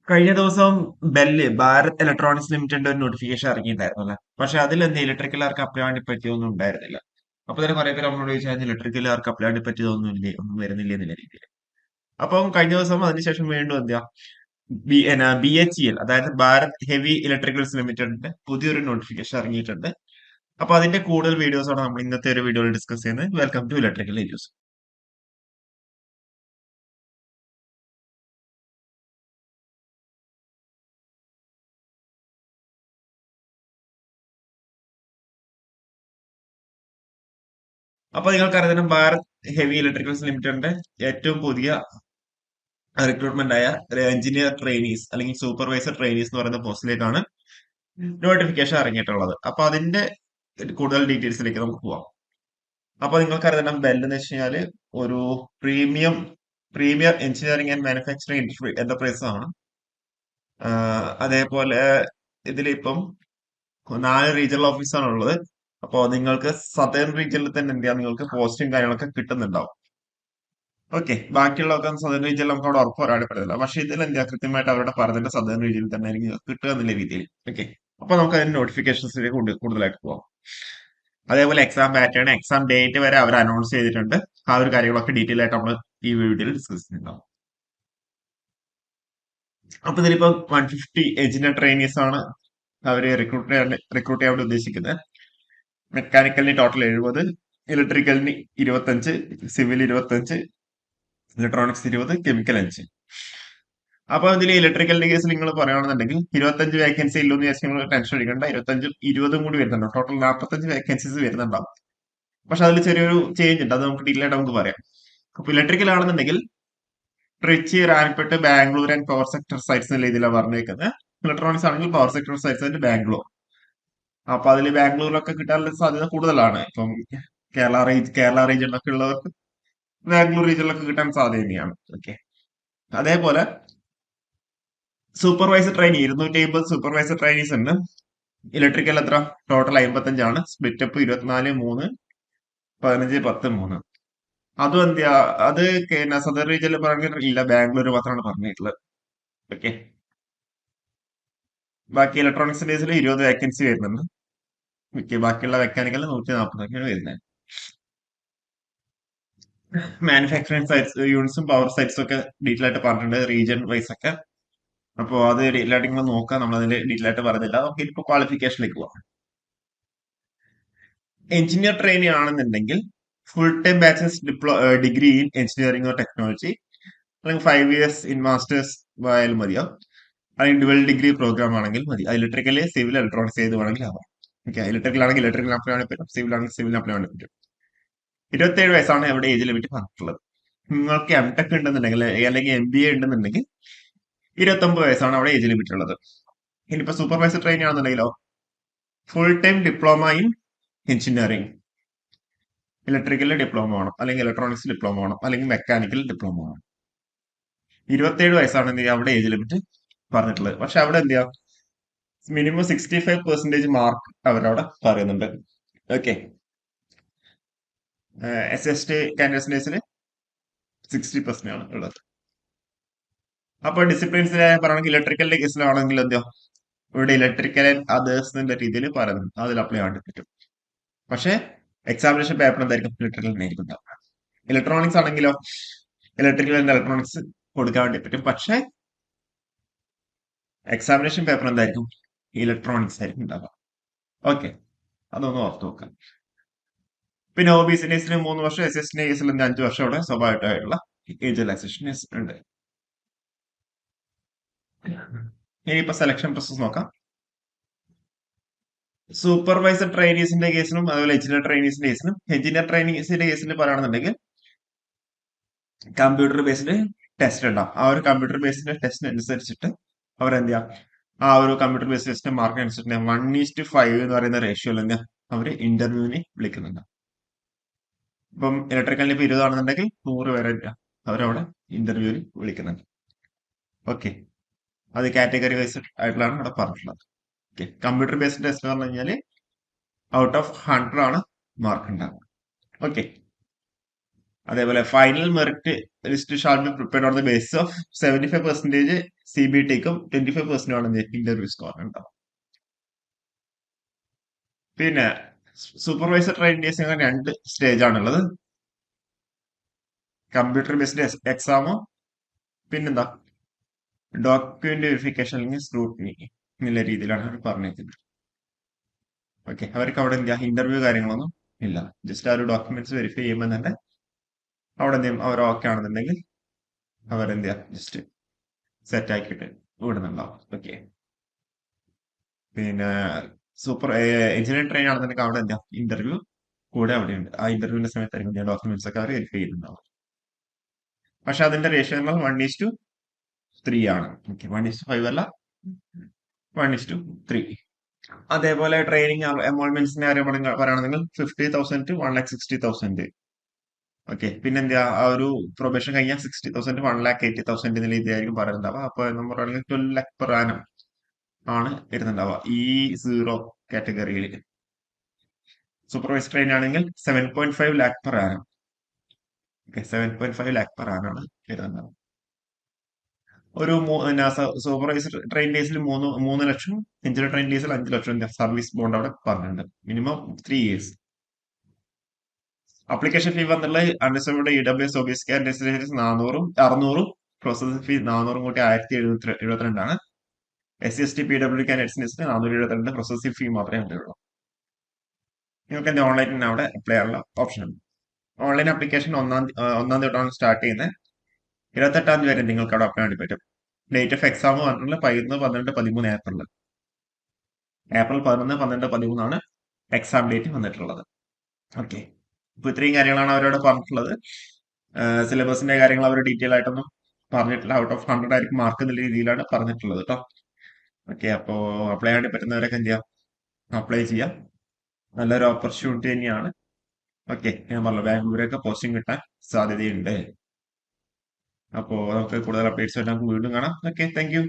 കഴിഞ്ഞ ദിവസം bell Bharat electronics ലിമിറ്റഡിന്റെ ഒരു നോട്ടിഫിക്കേഷൻ ഇറങ്ങിയിട്ടുണ്ടായിരുന്നല്ലോ. പക്ഷെ അതിൽ എന്ത് ഇലക്ട്രിക്കലുകാർക്ക് അപ്ലൈ വേണ്ടി പറ്റിയൊന്നും ഉണ്ടായിരുന്നില്ല. അപ്പൊ തന്നെ കുറെ പേര് നമ്മളോട് ചോദിച്ചാൽ ഇലക്ട്രിക്കലുകാർക്ക് അപ്ലൈ വേണ്ടി പറ്റിയതൊന്നും ഇല്ലേ, ഒന്നും വരുന്നില്ല എന്നുള്ള രീതിയിൽ. അപ്പം കഴിഞ്ഞ ദിവസം അതിനുശേഷം വീണ്ടും എന്താ BHEL, അതായത് ഭാരത് ഹെവി ഇലക്ട്രിക്കൽസ് ലിമിറ്റഡിന്റെ പുതിയൊരു നോട്ടിഫിക്കേഷൻ ഇറങ്ങിയിട്ടുണ്ട്. അപ്പൊ അതിന്റെ കൂടുതൽ വീഡിയോസ് ആണ് നമ്മൾ ഇന്നത്തെ ഒരു വീഡിയോയിൽ ഡിസ്കസ് ചെയ്യുന്നത്. Welcome to electrical videos. അപ്പൊ നിങ്ങൾക്കറിയാം, ഭാരത് ഹെവി ഇലക്ട്രിക്കൽസ് ലിമിറ്റഡിന്റെ ഏറ്റവും പുതിയ റിക്രൂട്ട്മെന്റ് ആയ എഞ്ചിനീയർ ട്രെയിനീസ് അല്ലെങ്കിൽ സൂപ്പർവൈസർ ട്രെയിനീസ് എന്ന് പറയുന്ന പോസ്റ്റിലേക്കാണ് നോട്ടിഫിക്കേഷൻ ഇറങ്ങിയിട്ടുള്ളത്. അപ്പൊ അതിന്റെ കൂടുതൽ ഡീറ്റെയിൽസിലേക്ക് നമുക്ക് പോവാം. അപ്പൊ നിങ്ങൾക്കറിയാം, ബെൽ എന്ന് വെച്ച് കഴിഞ്ഞാല് ഒരു premium premier engineering and manufacturing enterprise ആണ്. അതേപോലെ ഇതിലിപ്പം 4 റീജിയണൽ ഓഫീസാണ് ഉള്ളത്. അപ്പോ നിങ്ങൾക്ക് സതേൺ റീജിയനിൽ തന്നെ എന്ത് ചെയ്യാം, നിങ്ങൾക്ക് പോസ്റ്റും കാര്യങ്ങളൊക്കെ കിട്ടുന്നുണ്ടാവും. ഓക്കെ, ബാക്കിയുള്ളതൊക്കെ സദേൺ റീജിയനിൽ നമുക്ക് അവിടെ ഉറപ്പ് പറയാൻ പറ്റില്ല. പക്ഷെ ഇതിൽ എന്താ കൃത്യമായിട്ട് അവരുടെ പറഞ്ഞിട്ട് സദേൺ റീജിയനിൽ തന്നെ ആയിരിക്കും കിട്ടുക എന്നുള്ള രീതിയിൽ. ഓക്കെ, അപ്പൊ നമുക്ക് അതിന്റെ നോട്ടിഫിക്കേഷൻസിലേക്ക് കൂടുതലായിട്ട് പോവാം. അതേപോലെ എക്സാം പാറ്റേൺ, എക്സാം ഡേറ്റ് വരെ അവർ അനൗൺസ് ചെയ്തിട്ടുണ്ട്. ആ ഒരു കാര്യങ്ങളൊക്കെ ഡീറ്റെയിൽ ആയിട്ട് നമ്മൾ ഈ വീഡിയോയിൽ ഡിസ്കസ് ചെയ്യുന്നുണ്ടാവും. അപ്പൊ ഇതിലിപ്പോ 150 എഞ്ചിനീയർ ട്രെയിനീസ് ആണ് അവര് റിക്രൂട്ട് ചെയ്യാൻ വേണ്ടി ഉദ്ദേശിക്കുന്നത്. മെക്കാനിക്കലിന് ടോട്ടൽ 70, ഇലക്ട്രിക്കലിന് 25, സിവിൽ 25, ഇലക്ട്രോണിക്സ് 20, കെമിക്കൽ 5. അപ്പൊ ഇതിൽ ഇലക്ട്രിക്കലിന്റെ കേസിൽ നിങ്ങൾ പറയുകയാണെന്നുണ്ടെങ്കിൽ 25 വേക്കൻസി ഇല്ലെന്ന് വിചാരിച്ച് നിങ്ങൾ ടെൻഷൻ അടിക്കണ്ട. 25ഉം 20ഉം കൂടി വരുന്നുണ്ട്, ടോട്ടൽ 45 വേക്കൻസീസ് വരുന്നുണ്ടാവും. പക്ഷെ അതിൽ ചെറിയൊരു ചേഞ്ച് ഉണ്ട്, അത് നമുക്ക് ഡീറ്റെയിൽ ആയിട്ട് നമുക്ക് പറയാം. അപ്പൊ ഇലക്ട്രിക്കൽ ആണെന്നുണ്ടെങ്കിൽ Trichy, Ranipet, Bangalore and power sector sites എന്നുള്ള രീതിയിലാണ് പറഞ്ഞേക്കുന്നത്. ഇലക്ട്രോണിക്സ് ആണെങ്കിൽ power sector sites and Bangalore. അപ്പൊ അതിൽ ബാംഗ്ലൂരിലൊക്കെ കിട്ടാനുള്ള സാധ്യത കൂടുതലാണ്. ഇപ്പം കേരള റീജിയനിലൊക്കെ ഉള്ളവർക്ക് ബാംഗ്ലൂർ റീജിയനിലൊക്കെ കിട്ടാൻ സാധ്യതയാണ്. ഓക്കെ, അതേപോലെ സൂപ്പർവൈസർ ട്രെയിനി 250 സൂപ്പർവൈസർ ട്രെയിനീസ് ഉണ്ട്. ഇലക്ട്രിക്കൽ എത്ര? ടോട്ടൽ 55ആണ്. സ്പ്ലിറ്റപ്പ് 24, 3, 15, 10, 3. അതും എന്താ, അത് സദർ റീജിയനിൽ പറഞ്ഞിട്ടില്ല, ബാംഗ്ലൂർ മാത്രമാണ് പറഞ്ഞിട്ടുള്ളത്. ഓക്കെ, ബാക്കി ഇലക്ട്രോണിക്സ് ഡേയ്സിൽ 20 വേക്കൻസി വരുന്നുണ്ട്. ഓക്കെ, ബാക്കിയുള്ള മെക്കാനിക്കൽ 140 വരുന്നത്. മാനുഫാക്ചറിംഗ് സൈറ്റ്സ് യൂണിറ്റ്സും പവർ സൈറ്റ്സും ഒക്കെ ഡീറ്റെയിൽ ആയിട്ട് പറഞ്ഞിട്ടുണ്ട്, റീജിയൻ വൈസ് ഒക്കെ. അപ്പോൾ അത് ഡീറ്റെയിൽ ആയിട്ട് നിങ്ങൾ നോക്കാം, നമ്മൾ അതിൽ ഡീറ്റെയിൽ ആയിട്ട് പറഞ്ഞില്ല. നമുക്ക് ഇപ്പോൾ ക്വാളിഫിക്കേഷനിലേക്ക് പോവാം. എഞ്ചിനീയർ ട്രെയിനി ആണെന്നുണ്ടെങ്കിൽ full time batches degree in engineering or technology, അല്ലെങ്കിൽ 5 years ഇൻ മാസ്റ്റേഴ്സ് ആയാലും മതിയോ, അല്ലെങ്കിൽ ഡുവൽ ഡിഗ്രി പ്രോഗ്രാം ആണെങ്കിൽ മതി. ഇലക്ട്രിക്കല്, സിവിൽ, ഇലക്ട്രോണിക്സ് ഏത് വേണമെങ്കിലും ആവാം. ഓക്കെ, ഇലക്ട്രിക്കൽ ആണെങ്കിൽ ഇലക്ട്രിക്കൽ അപ്ലൈ വേണ്ടി പറ്റും, സിവിൽ ആണെങ്കിൽ സിവിൽ അപ്ലൈ വേണ്ടി പറ്റും. 27 വയസ്സാണ് എവിടെ ഏജ് ലിമിറ്റ് പറഞ്ഞിട്ടുള്ളത്. നിങ്ങൾക്ക് MTech ഉണ്ടെന്നുണ്ടെങ്കിൽ അല്ലെങ്കിൽ MBA ഉണ്ടെന്നുണ്ടെങ്കിൽ 29 വയസ്സാണ് അവിടെ ഏജ് ലിമിറ്റ് ഉള്ളത്. ഇനിയിപ്പോ സൂപ്പർവൈസർ ട്രെയിനി ആണെന്നുണ്ടെങ്കിലോ full time diploma in engineering, ഇലക്ട്രിക്കലിൽ ഡിപ്ലോമ വേണം, അല്ലെങ്കിൽ ഇലക്ട്രോണിക്സ് ഡിപ്ലോമ വേണം, അല്ലെങ്കിൽ മെക്കാനിക്കൽ ഡിപ്ലോമ വേണം. 27 വയസ്സാണ് എന്ത് ചെയ്യുക അവിടെ ഏജ് ലിമിറ്റ് പറഞ്ഞിട്ടുള്ളത്. പക്ഷെ അവിടെ എന്ത് ചെയ്യാം, മിനിമം 65% മാർക്ക് അവരവിടെ പറയുന്നുണ്ട്. ഓക്കെ, SST കാൻഡിഡേറ്റ്സിന് 60% ആണ് ഉള്ളത്. അപ്പൊ ഡിസിപ്ലിൻസിനെ പറയുകയാണെങ്കിൽ ഇലക്ട്രിക്കലിന്റെ കേസിലാണെങ്കിൽ എന്തോ ഇവിടെ ഇലക്ട്രിക്കൽ ആൻഡ് അതേഴ്സ് എന്ന രീതിയിൽ പറയുന്നു, അതിൽ അപ്ലൈ ചെയ്യാൻ പറ്റും. പക്ഷെ എക്സാമിനേഷൻ പേപ്പർ എന്തായിരിക്കും, ഇലക്ട്രിക്കൽ ആയിരിക്കും ഉണ്ടാവുക. ഇലക്ട്രോണിക്സ് ആണെങ്കിലോ ഇലക്ട്രിക്കൽ ആൻഡ് ഇലക്ട്രോണിക്സ് കൊടുക്കാൻ വേണ്ടി പറ്റും. പക്ഷെ എക്സാമിനേഷൻ പേപ്പർ എന്തായിരിക്കും, ഇലക്ട്രോണിക്സ് ആയിരിക്കും ഉണ്ടാവുക. ഓക്കെ, അതൊന്ന് ഓർത്ത് നോക്കാം. പിന്നെ OBC കേസിന് 3 വർഷം, SST കേസിൽ 5 വർഷം അവിടെ സ്വാഭാവികമായിട്ടുള്ള ഏജ് റിലാക്സേഷൻ ഉണ്ട്. ഇനിയിപ്പോ സെലക്ഷൻ പ്രോസസ് നോക്കാം. സൂപ്പർവൈസർ ട്രെയിനീസിന്റെ കേസിനും അതുപോലെ എഞ്ചിനീയർ ട്രെയിനീസിന്റെ കേസിനും, എഞ്ചിനീയർ ട്രെയിനീസിന്റെ കേസിൽ പറയുകയാണെന്നുണ്ടെങ്കിൽ കമ്പ്യൂട്ടർ ബേസ്ഡ് ടെസ്റ്റ് ഉണ്ടാവും. ആ ഒരു കമ്പ്യൂട്ടർ ബേസ്ഡ് ടെസ്റ്റിന് അനുസരിച്ചിട്ട് അവരെന്ത് ചെയ്യാം, ആ ഒരു കമ്പ്യൂട്ടർ ബേസ്ഡ് ടെസ്റ്റ് മാർക്ക് അനുസരിച്ച് 1:5 എന്ന് പറയുന്ന റേഷ്യോയിൽ എന്താ അവര് ഇന്റർവ്യൂവിന് വിളിക്കുന്നുണ്ട്. ഇപ്പം ഇലക്ട്രിക്കലിന് ഇപ്പൊ 20 ആണെന്നുണ്ടെങ്കിൽ 100 പേരെ അവരവിടെ ഇന്റർവ്യൂവിന് വിളിക്കുന്നുണ്ട്. ഓക്കെ, അത് കാറ്റഗറി വൈസ് ആയിട്ടുള്ളതാണ് അവിടെ പറഞ്ഞിട്ടുള്ളത്. ഓക്കെ, കമ്പ്യൂട്ടർ ബേസ്ഡ് ടെസ്റ്റ് എന്ന് പറഞ്ഞു കഴിഞ്ഞാൽ ഔട്ട് ഓഫ് 100 ആണ് മാർക്ക് ഉണ്ടാവുക. ഓക്കെ, അതേപോലെ final merit list shall be prepared on the basis of 75% CBTക്കും 25% ആണ് ഇന്റർവ്യൂ സ്കോർ ഉണ്ടാവും. പിന്നെ സൂപ്പർവൈസർ ട്രെയിനിങ് അങ്ങനെ 2 സ്റ്റേജ് ആണുള്ളത്. കമ്പ്യൂട്ടർ ബേസ്ഡ് എക്സാമും പിന്നെന്താ ഡോക്യുമെന്റ് വെരിഫിക്കേഷൻ അല്ലെങ്കിൽ സ്ക്രൂട്ടിനി എന്നുള്ള രീതിയിലാണ് അവർ പറഞ്ഞിരിക്കുന്നത്. ഓക്കെ, അവർക്ക് അവിടെ എന്താ ഇന്റർവ്യൂ കാര്യങ്ങളൊന്നും ഇല്ല. ജസ്റ്റ് ആ ഒരു ഡോക്യുമെന്റ്സ് വെരിഫൈ ചെയ്യുമ്പോൾ തന്നെ അവിടെ എന്തെങ്കിലും അവർ ഓക്കെ ആണെന്നുണ്ടെങ്കിൽ അവരെന്താ ജസ്റ്റ് സെറ്റ് ആക്കിയിട്ട് വിടുന്നുണ്ടാവും. ഓക്കെ, പിന്നെ സൂപ്പർ എഞ്ചിനീയറിംഗ് ട്രെയിൻ ആണെന്നുണ്ടെങ്കിൽ അവിടെ എന്താ ഇന്റർവ്യൂ കൂടെ അവിടെയുണ്ട്. ആ ഇന്റർവ്യൂവിന്റെ സമയത്തായിരിക്കും ഡോക്യുമെന്റ്സ് ഒക്കെ അവർ വെരിഫൈ ചെയ്യുന്നുണ്ടാവും. പക്ഷെ അതിന്റെ റേഷ്യോ 1:3 ആണ്. ഓക്കെ, 1:5 അല്ല, 1:3. അതേപോലെ ട്രെയിനിങ് എമോൾമെന്റ്സിന്റെ കാര്യം പറയുകയാണെങ്കിൽ 50,000 to 1,60,000. ഓക്കെ, പിന്നെന്താ ആ ഒരു പ്രൊബേഷൻ കഴിഞ്ഞാൽ 60,000 to 1,80,000 എന്ന രീതിയായിരിക്കും പറയുന്നുണ്ടാവുക. അപ്പൊ നമ്മൾ പറയുകയാണെങ്കിൽ 12 lakh per annum ആണ് വരുന്നുണ്ടാവുക ഈ സീറോ കാറ്റഗറിയിൽ. സൂപ്പർവൈസ് ട്രെയിൻ ആണെങ്കിൽ 7.5 lakh per annum. Okay, 7.5 lakh per annum ആണ് വരുന്നുണ്ടാവുക. ഒരു സൂപ്പർവൈസർ ട്രെയിൻ ഡേയ്സിൽ 3 ലക്ഷം, എഞ്ചിനീയർ ട്രെയിൻ ഡേയ്സിൽ 5 ലക്ഷം സർവീസ് ബോണ്ട് അവിടെ പറഞ്ഞിട്ടുണ്ട്. Minimum 3 years. അപ്ലിക്കേഷൻ ഫീ വന്നിട്ടുള്ളത് unreserved EWS OBS candidates 600 processing fee 400 കൂട്ടി 1,072. SC/ST PW കാൻഡിഡേറ്റ്സിന് 472 പ്രോസസിംഗ് ഫീ മാത്രമേ ഉണ്ടാവുള്ളൂ. നിങ്ങൾക്ക് എന്റെ ഓൺലൈനിൽ അവിടെ അപ്ലൈ ചെയ്യാനുള്ള ഓപ്ഷൻ ഉണ്ട്. ഓൺലൈൻ ആപ്ലിക്കേഷൻ ഒന്നാം തീയതി തൊട്ടാണ് സ്റ്റാർട്ട് ചെയ്യുന്നത്. 28 തീയതി വരെ നിങ്ങൾക്ക് അവിടെ അപ്ലൈ വേണ്ടി പറ്റും. ഡേറ്റ് ഓഫ് എക്സാം പറഞ്ഞിട്ടുള്ള 11, 12, 13 ഏപ്രിൽ. ഏപ്രിൽ 11, 12, 13 എക്സാം ഡേറ്റ് വന്നിട്ടുള്ളത്. ഓക്കെ, ഇപ്പൊ ഇത്രയും കാര്യങ്ങളാണ് അവരോട് പറഞ്ഞിട്ടുള്ളത്. സിലബസിന്റെ കാര്യങ്ങൾ അവർ ഡീറ്റെയിൽ ആയിട്ടൊന്നും പറഞ്ഞിട്ടില്ല. ഔട്ട് ഓഫ് 100 ആയിരിക്കും മാർക്ക് എന്നുള്ള രീതിയിലാണ് പറഞ്ഞിട്ടുള്ളത് കേട്ടോ. ഓക്കെ, അപ്പോ അപ്ലൈ ചെയ്യാൻ പറ്റുന്നവരൊക്കെ എന്ത് ചെയ്യാം, അപ്ലൈ ചെയ്യാം. നല്ലൊരു ഓപ്പർച്യൂണിറ്റി തന്നെയാണ്. ഓക്കെ, ഞാൻ പറഞ്ഞു ബാംഗ്ലൂരൊക്കെ പോസ്റ്റിംഗ് കിട്ടാൻ സാധ്യതയുണ്ട്. അപ്പോ നമുക്ക് കൂടുതൽ അപ്ഡേറ്റ്സ് ആയിട്ട് നമുക്ക് വീണ്ടും കാണാം. Okay, thank you.